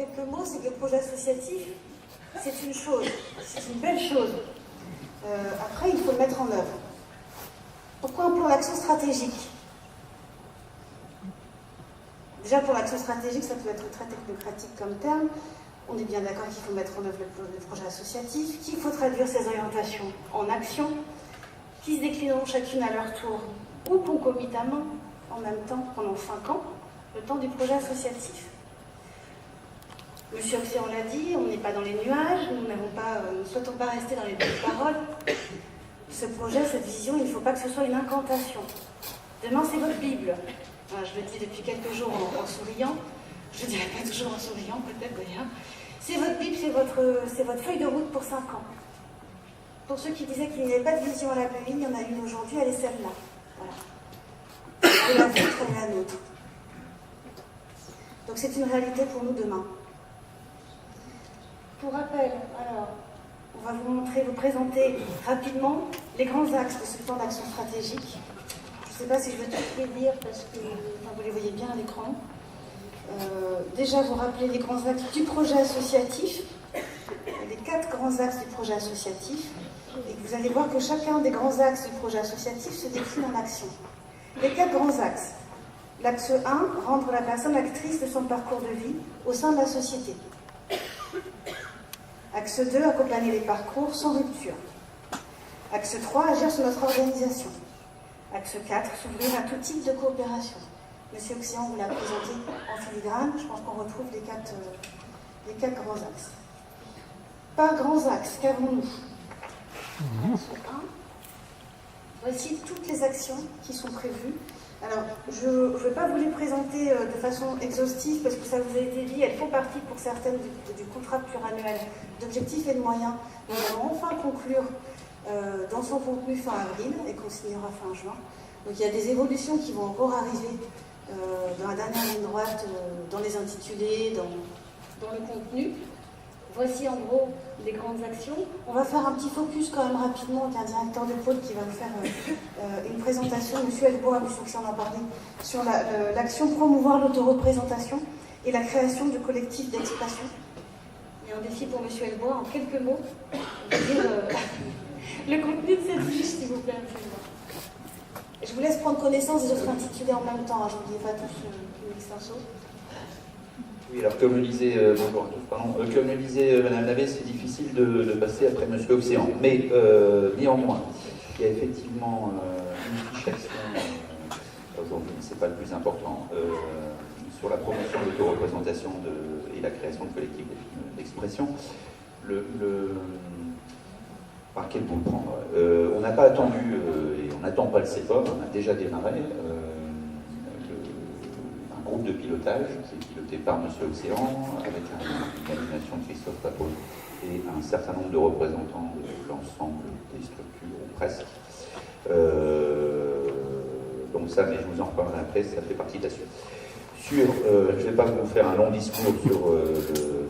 quelques mots, c'est que le projet associatif, c'est une chose, c'est une belle chose. Après, il faut le mettre en œuvre. Pourquoi un plan d'action stratégique? Déjà, pour l'action stratégique, ça peut être très technocratique comme terme. On est bien d'accord qu'il faut mettre en œuvre le projet associatif, qu'il faut traduire ces orientations en actions, qui se déclineront chacune à leur tour ou concomitamment, en même temps, pendant 5 ans, le temps du projet associatif. Monsieur Océan l'a dit, on n'est pas dans les nuages, nous ne souhaitons pas rester dans les belles paroles. Ce projet, cette vision, il ne faut pas que ce soit une incantation. Demain, c'est votre Bible. Enfin, je le dis depuis quelques jours en souriant. Je ne dirais pas toujours en souriant, peut-être d'ailleurs. C'est votre Bible, c'est votre feuille de route pour 5 ans. Pour ceux qui disaient qu'il n'y avait pas de vision à la pluie, il y en a une aujourd'hui, elle est celle-là. Voilà. Et la vôtre, elle est la nôtre. Donc c'est une réalité pour nous demain. Pour rappel, alors, on va vous présenter rapidement les grands axes de ce plan d'action stratégique. Je ne sais pas si je vais tous les lire parce que vous les voyez bien à l'écran. Déjà, vous rappelez les grands axes du projet associatif, les 4 grands axes du projet associatif, et vous allez voir que chacun des grands axes du projet associatif se décline en action. Les 4 grands axes. L'axe 1, rendre la personne actrice de son parcours de vie au sein de la société. Axe 2, accompagner les parcours sans rupture. Axe 3, agir sur notre organisation. Axe 4, s'ouvrir à tout type de coopération. Monsieur Océan vous l'a présenté en filigrane, je pense qu'on retrouve les 4 grands axes. Par grands axes, qu'avons-nous? Axe 1, voici toutes les actions qui sont prévues. Alors, je ne vais pas vous les présenter de façon exhaustive parce que ça vous a été dit, elles font partie pour certaines du contrat pluriannuel d'objectifs et de moyens. Nous allons enfin conclure dans son contenu fin avril et qu'on signera fin juin. Donc il y a des évolutions qui vont encore arriver dans la dernière ligne droite, dans les intitulés, dans le contenu. Voici en gros les grandes actions. On va faire un petit focus quand même rapidement avec un directeur de pôle qui va vous faire une présentation, M. Elbois, M. Océan en a parlé, sur l'action promouvoir l'autoreprésentation et la création de collectifs d'expression. Il y a un défi pour M. Elbois, en quelques mots, de dire le contenu de cette fiche, s'il vous plaît. Je vous laisse prendre connaissance des autres intitulés en même temps, je ne vous dis pas tous une extension. Oui, alors comme le disait, bonjour à tous, pardon, comme le disait Madame Labbé, c'est difficile de passer après Monsieur Océan. Mais néanmoins, il y a effectivement une fiche action, aujourd'hui, c'est pas le plus important, sur la promotion de l'autoreprésentation et la création de collectifs d'expression. Par quel bout le prendre? On n'a pas attendu, et on n'attend pas le CEPOM, on a déjà démarré un groupe de pilotage qui est piloté par M. Océan, avec une animation de Christophe Papot et un certain nombre de représentants de l'ensemble des structures, ou presque. Donc ça, mais je vous en reparlerai après, ça fait partie de la suite. Je ne vais pas vous faire un long discours sur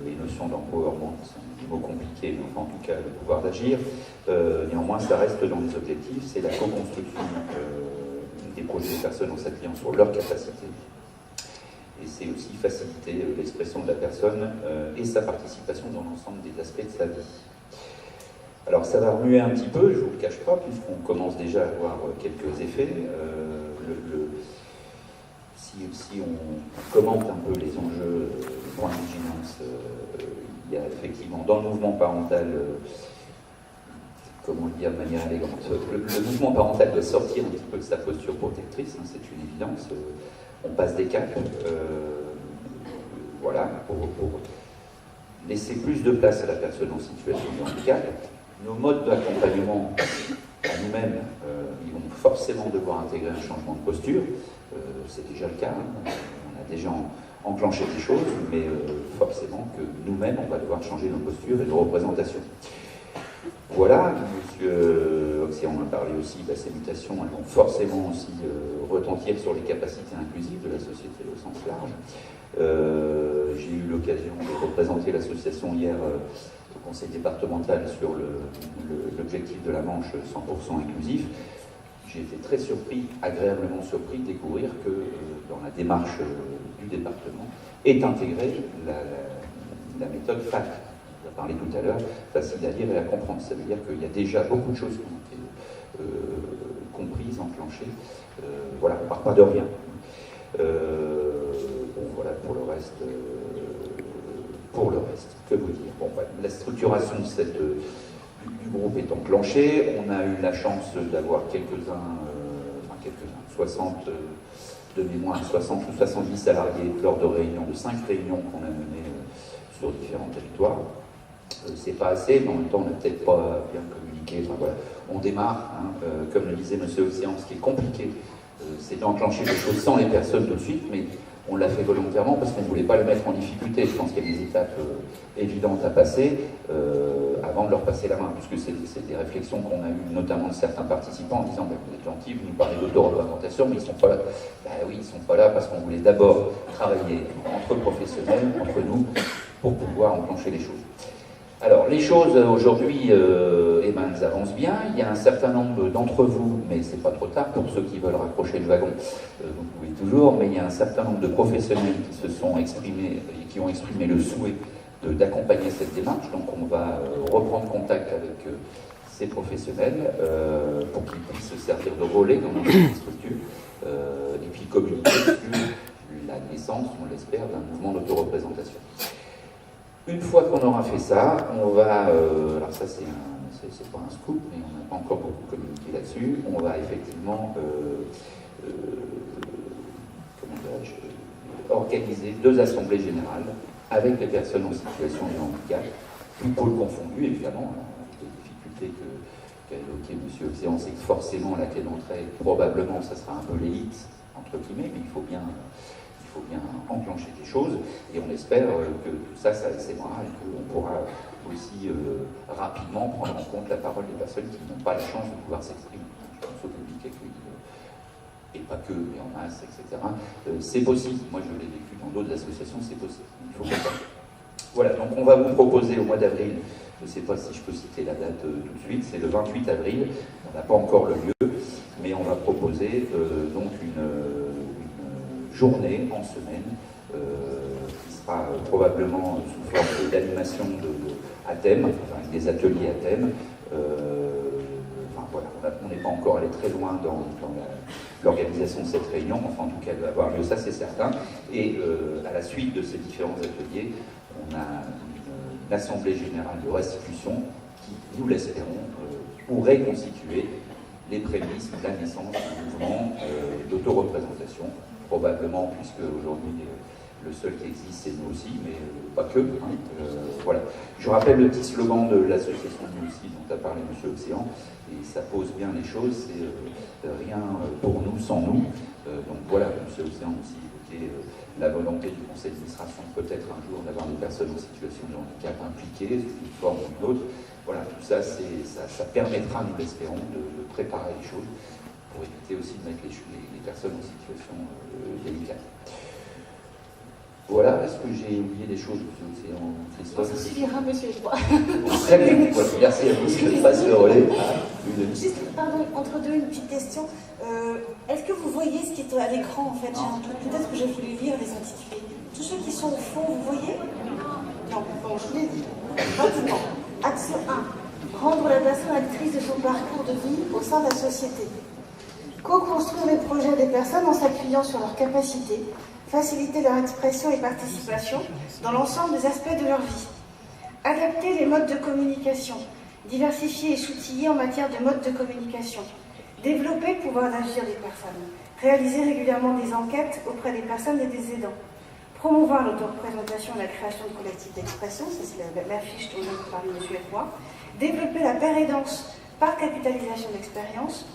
les notions d'empowerment, qui sont des mots compliqués, mais enfin, en tout cas le pouvoir d'agir. Néanmoins, ça reste dans les objectifs, c'est la co-construction des projets des personnes en s'appuyant sur leurs capacités. Et c'est aussi faciliter l'expression de la personne et sa participation dans l'ensemble des aspects de sa vie. Alors ça va remuer un petit peu, je ne vous le cache pas, puisqu'on commence déjà à avoir quelques effets. Si on commente un peu les enjeux, les points de vigilance, il y a effectivement dans le mouvement parental, comment le dire de manière élégante, le mouvement parental doit sortir un petit peu de sa posture protectrice, hein, c'est une évidence. On passe des caps, voilà, pour laisser plus de place à la personne en situation de handicap. Nos modes d'accompagnement à nous-mêmes, ils vont forcément devoir intégrer un changement de posture. C'est déjà le cas, hein. On a déjà enclenché des choses, mais forcément que nous-mêmes, on va devoir changer nos postures et nos représentations. Voilà, M. Océan en a parlé aussi, ces mutations, elles vont forcément aussi retentir sur les capacités inclusives de la société au sens large. J'ai eu l'occasion de représenter l'association hier au conseil départemental sur l'objectif de la Manche 100% inclusif. J'ai été très surpris, agréablement surpris de découvrir que dans la démarche du département est intégrée la méthode FAT. On a parlé tout à l'heure, facile à lire et à comprendre. Ça veut dire qu'il y a déjà beaucoup de choses qui ont été comprises, enclenchées. Voilà, on ne part pas de rien. Bon, voilà, pour le reste, que vous dire? Bon, bah, la structuration du groupe est enclenchée. On a eu la chance d'avoir quelques-uns, 60 de mémoire, 60 ou 70 salariés lors de réunions, de 5 réunions qu'on a menées sur différents territoires. C'est pas assez, mais en même temps, on n'a peut-être pas bien communiqué. Enfin, voilà. On démarre, hein, comme le disait M. Océan, ce qui est compliqué, c'est d'enclencher des choses sans les personnes tout de suite, mais on l'a fait volontairement parce qu'on ne voulait pas le mettre en difficulté. Je pense qu'il y a des étapes évidentes à passer avant de leur passer la main, puisque c'est des réflexions qu'on a eues, notamment de certains participants, en disant vous êtes gentils, vous nous parlez d'auto-représentation, mais ils ne sont pas là. Ben oui, ils ne sont pas là parce qu'on voulait d'abord travailler entre professionnels, entre nous, pour pouvoir enclencher les choses. Alors, les choses aujourd'hui, elles avancent bien. Il y a un certain nombre d'entre vous, mais c'est pas trop tard pour ceux qui veulent raccrocher le wagon, vous pouvez toujours, mais il y a un certain nombre de professionnels qui se sont exprimés et qui ont exprimé le souhait d'accompagner cette démarche. Donc, on va reprendre contact avec ces professionnels pour qu'ils puissent se servir de relais dans notre structure et puis communiquer sur la naissance, on l'espère, d'un mouvement d'autoreprésentation. Une fois qu'on aura fait ça, on va, alors ça c'est pas un scoop, mais on n'a pas encore beaucoup communiqué là-dessus, on va effectivement organiser 2 assemblées générales avec les personnes en situation de handicap, tout pôle confondu évidemment, avec les difficultés qu'a évoqué M. Océan, c'est que forcément la clé d'entrée, probablement ça sera un peu l'élite, entre guillemets, mais il faut bien enclencher des choses, et on espère que tout ça s'essaimera et qu'on pourra aussi rapidement prendre en compte la parole des personnes qui n'ont pas la chance de pouvoir s'exprimer. Je pense au public accueilli, et pas que, mais en masse, etc. C'est possible. Moi, je l'ai vécu dans d'autres associations, c'est possible. Il faut faire ça. Voilà, donc on va vous proposer au mois d'avril, je ne sais pas si je peux citer la date tout de suite, c'est le 28 avril, on n'a pas encore le lieu, mais on va proposer donc une journée en semaine qui sera probablement sous forme d'animation à thème, enfin, des ateliers à thème. Enfin, voilà, on n'est pas encore allé très loin dans l'organisation de cette réunion, enfin en tout cas elle va avoir lieu, ça c'est certain. Et à la suite de ces différents ateliers, on a une assemblée générale de restitution qui, nous l'espérons, pourrait constituer les prémices de la naissance d'un mouvement d'autoreprésentation, probablement, puisque aujourd'hui le seul qui existe c'est nous aussi, mais pas que. Hein, voilà. Je rappelle le petit slogan de l'association Nous aussi dont a parlé M. Océan, et ça pose bien les choses, c'est rien pour nous sans nous. Donc voilà, M. Océan aussi évoquait la volonté du conseil d'administration peut-être un jour d'avoir des personnes en situation de handicap impliquées sous une forme ou une autre. Voilà, tout ça, ça permettra, nous l'espérons, de préparer les choses pour éviter aussi de mettre les personnes en situation délicate. Voilà, est-ce que j'ai oublié des choses, M. Océan, Christophe? Ça suffira, monsieur. Très bien, merci à vous, je passe le relais. Juste, pardon, entre deux, une petite question. Est-ce que vous voyez ce qui est à l'écran, en fait? Peut-être que j'ai voulu lire les intitulés. Tous ceux qui sont au fond, vous voyez? Non, bon, je vous l'ai dit. Rapidement. Action 1. Rendre la personne actrice de son parcours de vie au sein de la société. Co-construire les projets des personnes en s'appuyant sur leurs capacités, faciliter leur expression et participation dans l'ensemble des aspects de leur vie. Adapter les modes de communication, diversifier et s'outiller en matière de modes de communication. Développer le pouvoir d'agir des personnes. Réaliser régulièrement des enquêtes auprès des personnes et des aidants. Promouvoir l'autoreprésentation et la création de collectifs d'expression, ça c'est l'affiche dont vient de parler M. et moi. Développer la paire-aidance par capitalisation d'expérience.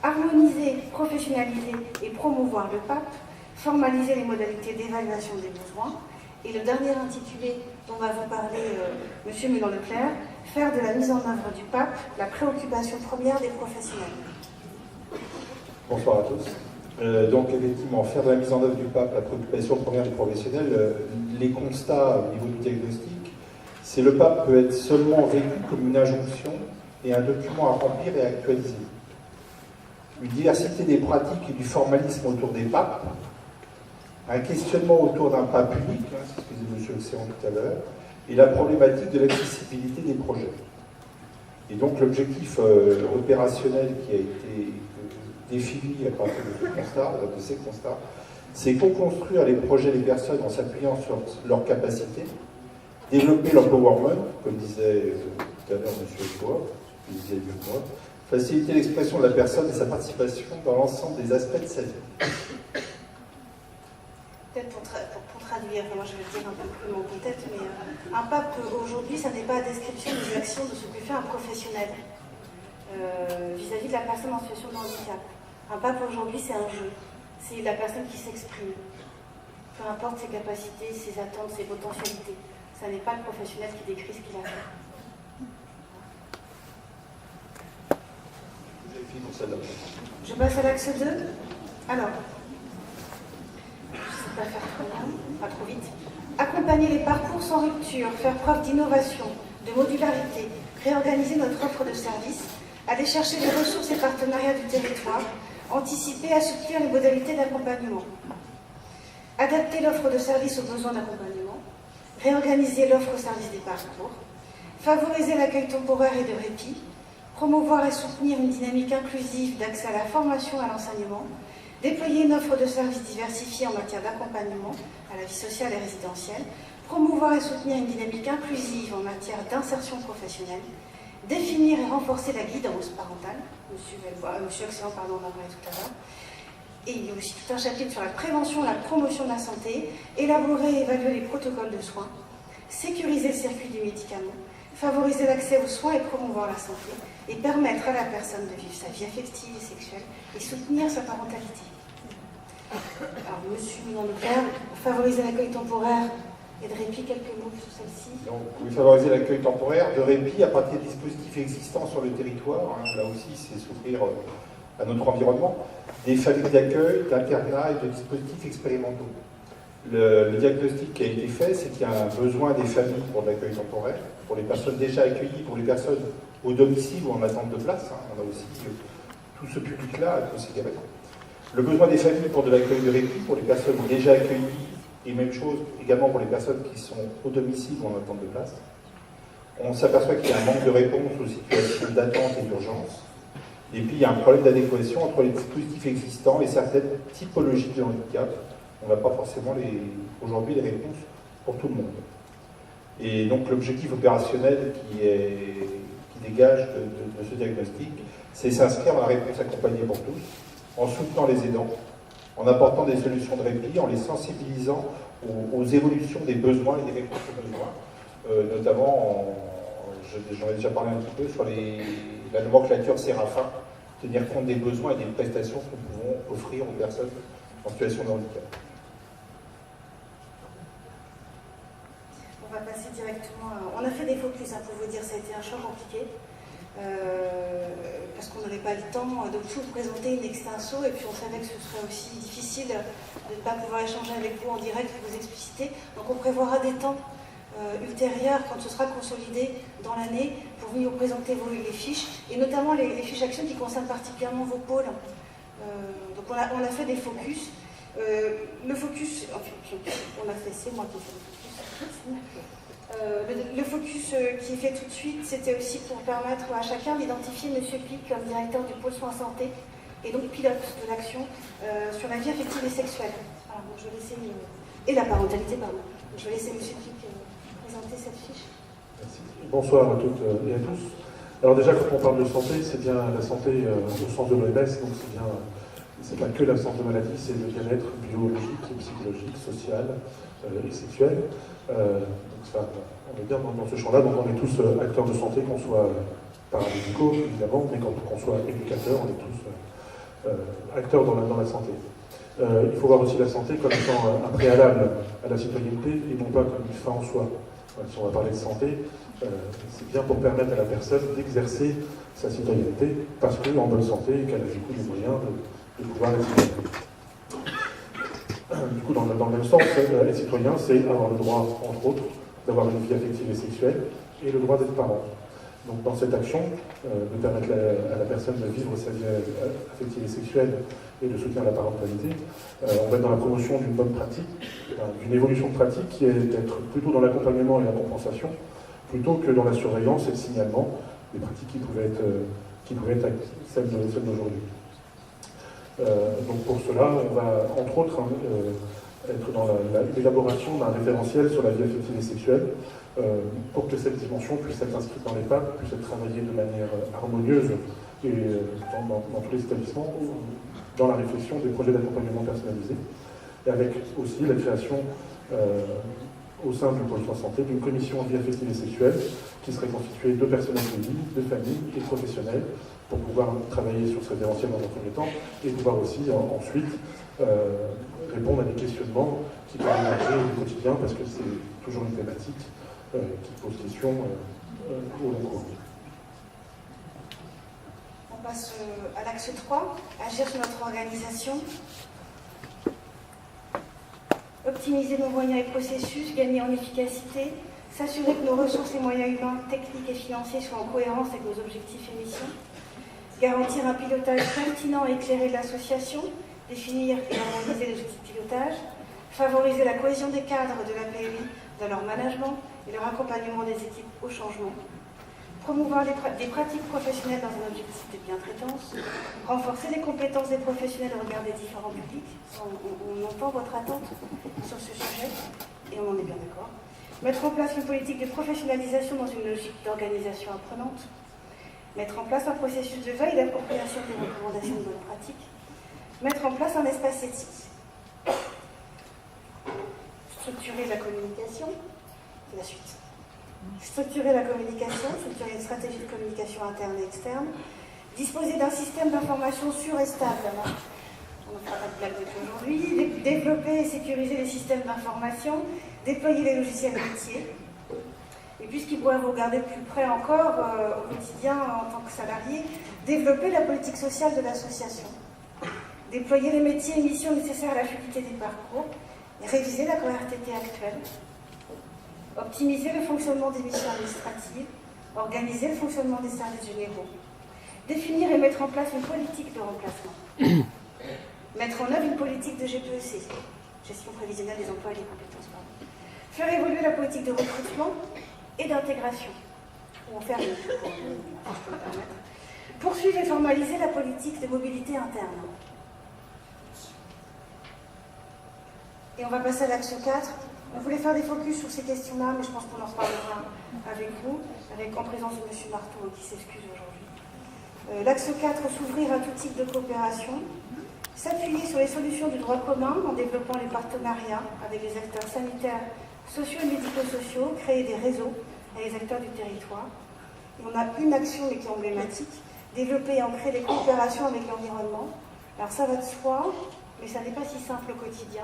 Harmoniser, professionnaliser et promouvoir le PAP. Formaliser les modalités d'évaluation des besoins. Et le dernier intitulé dont va vous parler M. Mulon-Leclerc, faire de la mise en œuvre du PAP la préoccupation première des professionnels. Bonsoir à tous. Donc effectivement, faire de la mise en œuvre du PAP la préoccupation première des professionnels, les constats au niveau du diagnostic, c'est le PAP peut être seulement vécu comme une injonction et un document à remplir et à actualiser. Une diversité des pratiques et du formalisme autour des PAP, un questionnement autour d'un PAP unique, c'est ce que disait M. Océan tout à l'heure, et la problématique de l'accessibilité des projets. Et donc l'objectif opérationnel qui a été défini à partir de ces constats, c'est co-construire les projets des personnes en s'appuyant sur leurs capacités, développer l'empowerment, comme disait tout à l'heure M. Espoir, il disait mieux que moi, faciliter l'expression de la personne et sa participation dans l'ensemble des aspects de sa vie. Peut-être pour traduire, moi je vais le dire un peu plus long en tête, mais un pape aujourd'hui, ça n'est pas la description des actions de ce que fait un professionnel vis-à-vis de la personne en situation de handicap. Un pape aujourd'hui, c'est un jeu, c'est la personne qui s'exprime, peu importe ses capacités, ses attentes, ses potentialités. Ça n'est pas le professionnel qui décrit ce qu'il a fait. Je passe à l'axe 2. Alors, pas faire trop long, pas trop vite. Accompagner les parcours sans rupture, faire preuve d'innovation, de modularité, réorganiser notre offre de services, aller chercher les ressources et partenariats du territoire, anticiper et soutenir les modalités d'accompagnement. Adapter l'offre de services aux besoins d'accompagnement, réorganiser l'offre au service des parcours, favoriser l'accueil temporaire et de répit, promouvoir et soutenir une dynamique inclusive d'accès à la formation et à l'enseignement, déployer une offre de services diversifiée en matière d'accompagnement à la vie sociale et résidentielle, promouvoir et soutenir une dynamique inclusive en matière d'insertion professionnelle, définir et renforcer la guidance parentale, Monsieur Océan, pardon, on en parlait tout à l'heure, et il y a aussi tout un chapitre sur la prévention et la promotion de la santé, élaborer et évaluer les protocoles de soins, sécuriser le circuit du médicament, favoriser l'accès aux soins et promouvoir la santé, et permettre à la personne de vivre sa vie affective et sexuelle et soutenir sa parentalité. Alors, monsieur Milan-Leclerc, favoriser l'accueil temporaire et de répit, quelques mots sur celle-ci. Donc, oui, favoriser l'accueil temporaire de répit à partir des dispositifs existants sur le territoire. Là aussi, c'est s'ouvrir à notre environnement. Des familles d'accueil, d'internat et de dispositifs expérimentaux. Le diagnostic qui a été fait, c'est qu'il y a un besoin des familles pour l'accueil temporaire, pour les personnes déjà accueillies, pour les personnes au domicile ou en attente de place. On a aussi tout ce public-là à considérer. Le besoin des familles pour de l'accueil de répit, pour les personnes déjà accueillies, et même chose également pour les personnes qui sont au domicile ou en attente de place. On s'aperçoit qu'il y a un manque de réponse aux situations d'attente et d'urgence. Et puis il y a un problème d'adéquation entre les dispositifs existants et certaines typologies de handicap. On n'a pas forcément aujourd'hui les réponses pour tout le monde. Et donc l'objectif opérationnel qui dégage de ce diagnostic, c'est s'inscrire dans la réponse accompagnée pour tous, en soutenant les aidants, en apportant des solutions de répit, en les sensibilisant aux évolutions des besoins et des réponses aux besoins, notamment, j'en ai déjà parlé un petit peu, sur la nomenclature Séraphin, tenir compte des besoins et des prestations que nous pouvons offrir aux personnes en situation de handicap. On va passer directement on a fait des focus, pour vous dire, ça a été un choix compliqué, parce qu'on n'avait pas le temps de tout présenter une extenso, et puis on savait que ce serait aussi difficile de ne pas pouvoir échanger avec vous en direct, vous expliciter. Donc on prévoira des temps ultérieurs, quand ce sera consolidé dans l'année, pour venir vous présenter les fiches, et notamment les fiches actions qui concernent particulièrement vos pôles. Donc on a fait des focus. Le focus, enfin, on a fait, c'est moi qui ai fait le focus. Le focus qui est fait tout de suite, c'était aussi pour permettre à chacun d'identifier M. Pic comme directeur du pôle soins santé et donc pilote de l'action sur la vie affective et sexuelle. Alors, je vais laisser, et la parentalité, pardon. Je vais laisser M. Pic présenter cette fiche. Merci. Bonsoir à toutes et à tous. Alors déjà, quand on parle de santé, c'est bien la santé au sens de l'OMS, donc c'est pas que l'absence de maladie, c'est le bien-être biologique, psychologique, social et sexuel. Donc ça, on est bien dans ce champ-là, donc on est tous acteurs de santé, qu'on soit paramédicaux évidemment, mais qu'on soit éducateurs, on est tous acteurs dans la santé. Il faut voir aussi la santé comme étant un préalable à la citoyenneté et non pas comme une fin en soi. Si on va parler de santé, c'est bien pour permettre à la personne d'exercer sa citoyenneté parce qu'elle est en bonne santé et qu'elle a du coup les moyens de pouvoir être citoyen. Du coup, dans le même sens, être citoyen, c'est avoir le droit, entre autres, d'avoir une vie affective et sexuelle et le droit d'être parent. Donc dans cette action, de permettre à la personne de vivre sa vie affective et sexuelle et de soutenir la parentalité, on va être dans la promotion d'une bonne pratique, d'une évolution de pratique qui est d'être plutôt dans l'accompagnement et la compensation, plutôt que dans la surveillance et le signalement des pratiques qui pouvaient être celles d'aujourd'hui. Donc pour cela, on va entre autres être dans l'élaboration d'un référentiel sur la vie affective et sexuelle, pour que cette dimension puisse être inscrite dans les PAP, puisse être travaillée de manière harmonieuse et dans tous les établissements, dans la réflexion des projets d'accompagnement personnalisé, et avec aussi la création au sein du pôle soins santé d'une commission vie affective et sexuelle qui serait constituée de personnels de vie, de familles et professionnels pour pouvoir travailler sur ce référentiel dans un premier temps et pouvoir aussi ensuite répondre à des questionnements qui peuvent émerger au quotidien parce que c'est toujours une thématique qui pose question au long cours. On passe à l'axe 3, agir sur notre organisation. Optimiser nos moyens et processus, gagner en efficacité, s'assurer que nos ressources et moyens humains, techniques et financiers soient en cohérence avec nos objectifs et missions, garantir un pilotage pertinent et éclairé de l'association, définir et harmoniser les outils de pilotage, favoriser la cohésion des cadres de la PEI dans leur management et leur accompagnement des équipes au changement, promouvoir des pratiques professionnelles dans un objectif de bientraitance, renforcer les compétences des professionnels au regard des différents publics. On entend votre attente sur ce sujet et on en est bien d'accord. Mettre en place une politique de professionnalisation dans une logique d'organisation apprenante. Mettre en place un processus de veille et d'appropriation des recommandations de bonnes pratiques. Mettre en place un espace éthique. Structurer la communication, c'est la suite. Structurer la communication, structurer une stratégie de communication interne et externe, disposer d'un système d'information sûr et stable. On ne fera pas de blague aujourd'hui. Développer et sécuriser les systèmes d'information, déployer les logiciels métiers. Et puisqu'ils pourraient vous regarder de plus près encore au quotidien en tant que salarié, développer la politique sociale de l'association. Déployer les métiers et missions nécessaires à la fluidité des parcours, et réviser la RTT actuelle. Optimiser le fonctionnement des missions administratives, organiser le fonctionnement des services généraux, définir et mettre en place une politique de remplacement, mettre en œuvre une politique de GPEC, gestion prévisionnelle des emplois et des compétences, faire évoluer la politique de recrutement et d'intégration, ou en faire une, si je peux me permettre, poursuivre et formaliser la politique de mobilité interne. Et on va passer à l'axe 4. On voulait faire des focus sur ces questions-là, mais je pense qu'on en reparlera avec vous, en présence de M. Marteau, qui s'excuse aujourd'hui. L'axe 4, s'ouvrir à tout type de coopération, s'appuyer sur les solutions du droit commun en développant les partenariats avec les acteurs sanitaires, sociaux et médico-sociaux, créer des réseaux avec les acteurs du territoire. Et on a une action, mais qui est emblématique, développer et ancrer des coopérations avec l'environnement. Alors ça va de soi, mais ça n'est pas si simple au quotidien.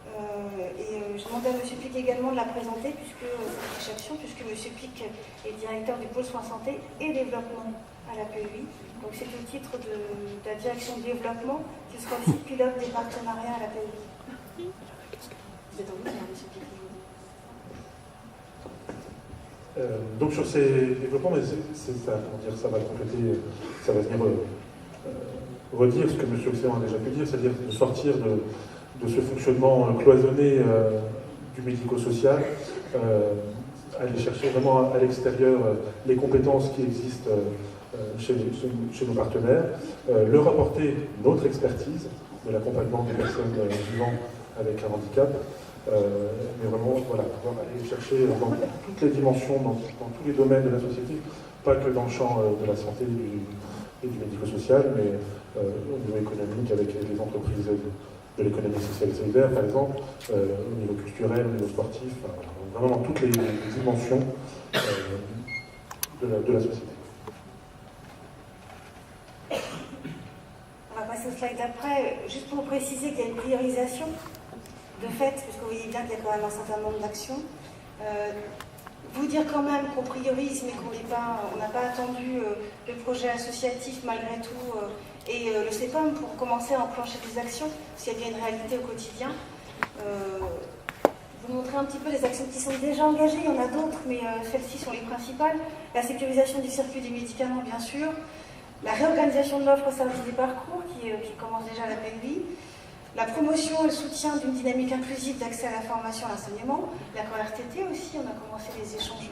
Je demandais à M. Pic également de la présenter, puisque cette action, puisque M. Pic est directeur du pôle soins santé et développement à la PEI. Donc c'est au titre de la direction de développement qu'il sera aussi pilote des partenariats à la PEI. Vous êtes en ligne, M. Pic. Donc sur ces développements, mais ça va compléter, ça va venir redire ce que M. Océan a déjà pu dire, c'est-à-dire de sortir de ce fonctionnement cloisonné du médico-social, aller chercher vraiment à l'extérieur les compétences qui existent chez nos partenaires, leur apporter notre expertise de l'accompagnement des personnes vivant avec un handicap, mais vraiment pouvoir aller chercher dans toutes les dimensions, dans tous les domaines de la société, pas que dans le champ de la santé et du médico-social, mais au niveau économique avec les entreprises de l'économie sociale et solidaire, par exemple, au niveau culturel, au niveau sportif, vraiment dans toutes les dimensions de la société. On va passer au slide d'après, juste pour préciser qu'il y a une priorisation de fait, parce que vous voyez bien qu'il y a quand même un certain nombre d'actions. Vous dire quand même qu'on priorise, mais qu'on n'a pas attendu le projet associatif malgré tout et le CEPOM pour commencer à enclencher des actions, parce qu'il y a bien une réalité au quotidien. Vous vous montrer un petit peu les actions qui sont déjà engagées. Il y en a d'autres, mais celles-ci sont les principales. La sécurisation du circuit des médicaments, bien sûr. La réorganisation de l'offre au service des parcours, qui commence déjà à la PNV. La promotion et le soutien d'une dynamique inclusive d'accès à la formation et à l'enseignement. L'accord RTT aussi, on a commencé les échanges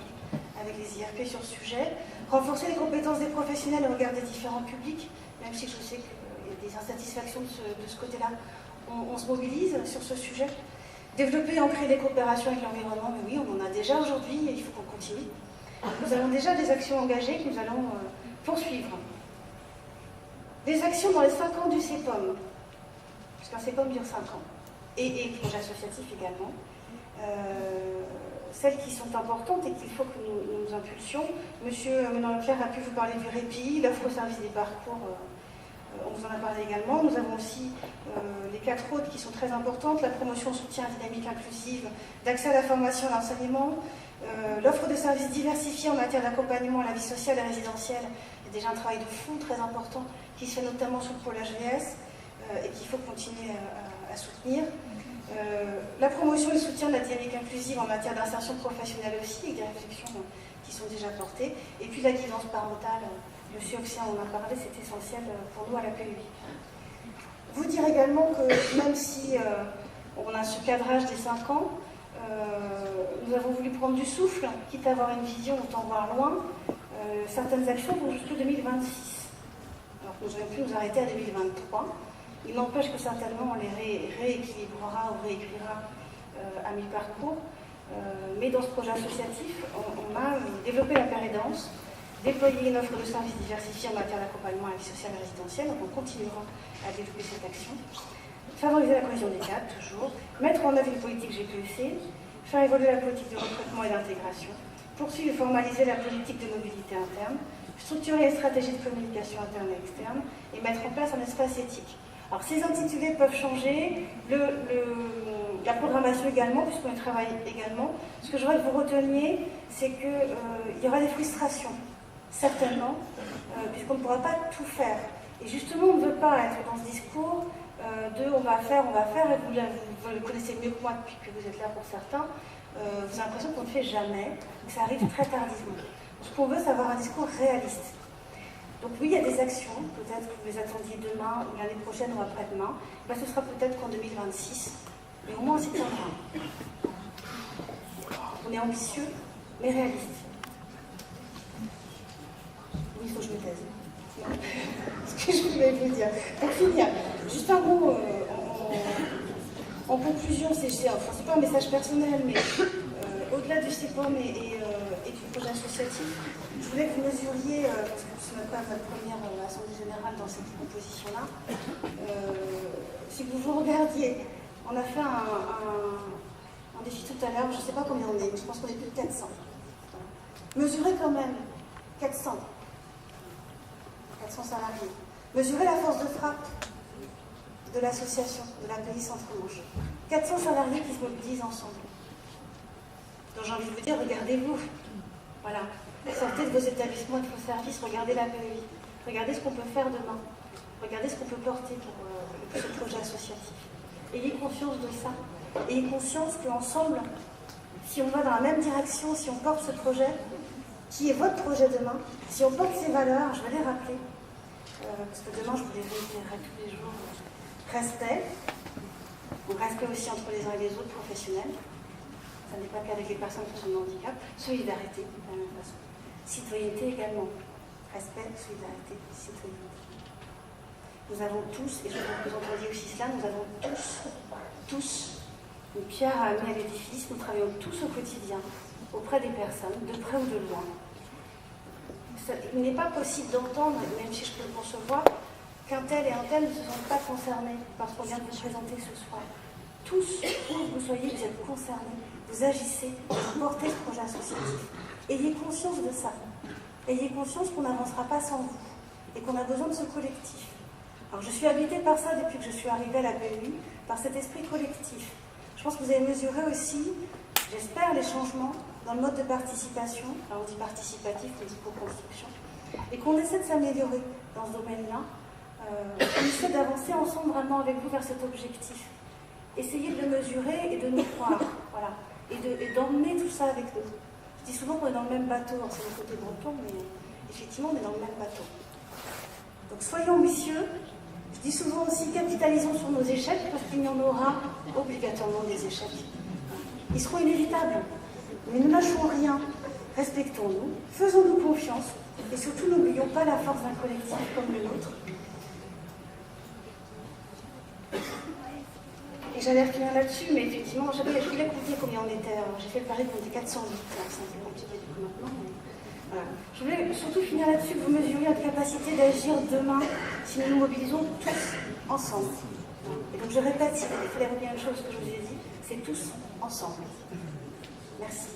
avec les IRP sur ce sujet. Renforcer les compétences des professionnels au regard des différents publics, même si je sais qu'il y a des insatisfactions de ce côté-là. On se mobilise sur ce sujet. Développer et ancrer les coopérations avec l'environnement, mais oui, on en a déjà aujourd'hui et il faut qu'on continue. Nous avons déjà des actions engagées que nous allons poursuivre. Des actions dans les 5 ans du CEPOM, puisqu'un CEPOM dure 5 ans, et projet associatif également. Celles qui sont importantes et qu'il faut que nous impulsions. Monsieur Menon-Leclerc a pu vous parler du répit, l'offre au service des parcours, on vous en a parlé également. Nous avons aussi les 4 autres qui sont très importantes, la promotion, soutien à dynamique inclusive, d'accès à la formation et à l'enseignement, l'offre de services diversifiés en matière d'accompagnement à la vie sociale et résidentielle. Il y a déjà un travail de fond très important qui se fait notamment sur le pôle HVS et qu'il faut continuer à soutenir. La promotion et le soutien de la dynamique inclusive en matière d'insertion professionnelle aussi, avec des réflexions qui sont déjà portées. Et puis la guidance parentale, Monsieur Oxien en a parlé, c'est essentiel pour nous à la PUI. Vous dire également que même si on a ce cadrage des 5 ans, nous avons voulu prendre du souffle, quitte à avoir une vision, autant voir loin. Certaines actions vont jusqu'en 2026. Alors que nous aurions pu nous arrêter à 2023. Il n'empêche que certainement on les rééquilibrera ou réécrira à mi-parcours. Mais dans ce projet associatif, on a développé la pérédance, déployer une offre de services diversifiés en matière d'accompagnement à la vie sociale et résidentielle. Donc on continuera à développer cette action. Favoriser la cohésion des cadres, toujours. Mettre en œuvre une politique GPEC. Faire évoluer la politique de recrutement et d'intégration. Poursuivre et formaliser la politique de mobilité interne. Structurer les stratégies de communication interne et externe. Et mettre en place un espace éthique. Alors ces intitulés peuvent changer, la programmation également, puisqu'on y travaille également. Ce que je voudrais que vous reteniez, c'est qu'il y aura des frustrations, certainement, puisqu'on ne pourra pas tout faire. Et justement, on ne veut pas être dans ce discours de on va faire, et vous le connaissez mieux que moi depuis que vous êtes là pour certains, vous avez l'impression qu'on ne fait jamais, que ça arrive très tardivement. Ce qu'on veut, c'est avoir un discours réaliste. Donc oui, il y a des actions, peut-être que vous les attendiez demain, ou l'année prochaine, ou après-demain. Ben, ce sera peut-être qu'en 2026, mais au moins on s'y tiendra. On est ambitieux, mais réaliste. Oui, il faut que je me taise. Ce que je voulais vous dire. Pour finir, juste un mot en conclusion, c'est pas un message personnel, mais au-delà du CEPOM et du projet associatif, je voulais que vous mesuriez, parce que ce n'est pas votre première assemblée générale dans cette composition-là, si vous regardiez, on a fait un défi tout à l'heure, je ne sais pas combien on est, mais je pense qu'on est plus de 400. Mesurez quand même 400 salariés. Mesurez la force de frappe de l'association, de l'API Centre-Manche. 400 salariés qui se mobilisent ensemble. Donc j'ai envie de vous dire, regardez-vous. Voilà. Sortez de vos établissements et de vos services, regardez l'API. Regardez ce qu'on peut faire demain. Regardez ce qu'on peut porter pour ce projet associatif. Ayez conscience de ça. Ayez conscience qu'ensemble, si on va dans la même direction, si on porte ce projet, qui est votre projet demain, si on porte ces valeurs, je vais les rappeler, parce que demain je vous les réitérerai tous les jours, respect, donc respect aussi entre les uns et les autres professionnels, ça n'est pas qu'avec les personnes qui sont de handicap, solidarité de la même façon, citoyenneté également, respect, solidarité, citoyenneté. Nous avons tous, et je veux que vous entendiez aussi cela, nous avons tous une pierre à amener à l'édifice, nous travaillons tous au quotidien, auprès des personnes, de près ou de loin. Il n'est pas possible d'entendre, même si je peux le concevoir, qu'un tel et un tel ne se sentent pas concernés par ce qu'on vient de vous présenter ce soir. Tous, où vous soyez, vous êtes concernés, vous agissez, vous portez ce projet associatif. Ayez conscience de ça. Ayez conscience qu'on n'avancera pas sans vous et qu'on a besoin de ce collectif. Alors je suis habitée par ça depuis que je suis arrivée à la PUI, par cet esprit collectif. Je pense que vous avez mesuré aussi, j'espère, les changements dans le mode de participation, alors on dit participatif, on dit co-construction, et qu'on essaie de s'améliorer dans ce domaine-là, qu'on essaie d'avancer ensemble vraiment avec vous vers cet objectif. essayer de le mesurer et de nous croire, voilà, et d'emmener tout ça avec nous. Je dis souvent qu'on est dans le même bateau, c'est le côté breton, mais effectivement on est dans le même bateau. Donc soyons ambitieux. Je dis souvent aussi capitalisons sur nos échecs parce qu'il y en aura obligatoirement des échecs. Ils seront inévitables, mais ne lâchons rien, respectons-nous, faisons-nous confiance et surtout n'oublions pas la force d'un collectif comme le nôtre. Et j'allais finir là-dessus, mais effectivement, je voulais compter combien on était. J'ai fait le pari qu'on était 408, alors ça c'est un petit peu du coup maintenant. Mais voilà. Je voulais surtout finir là-dessus, que vous mesuriez notre capacité d'agir demain si nous nous mobilisons tous ensemble. Et donc je répète, il fallait retenir une chose que je vous ai dit, c'est tous ensemble. Merci.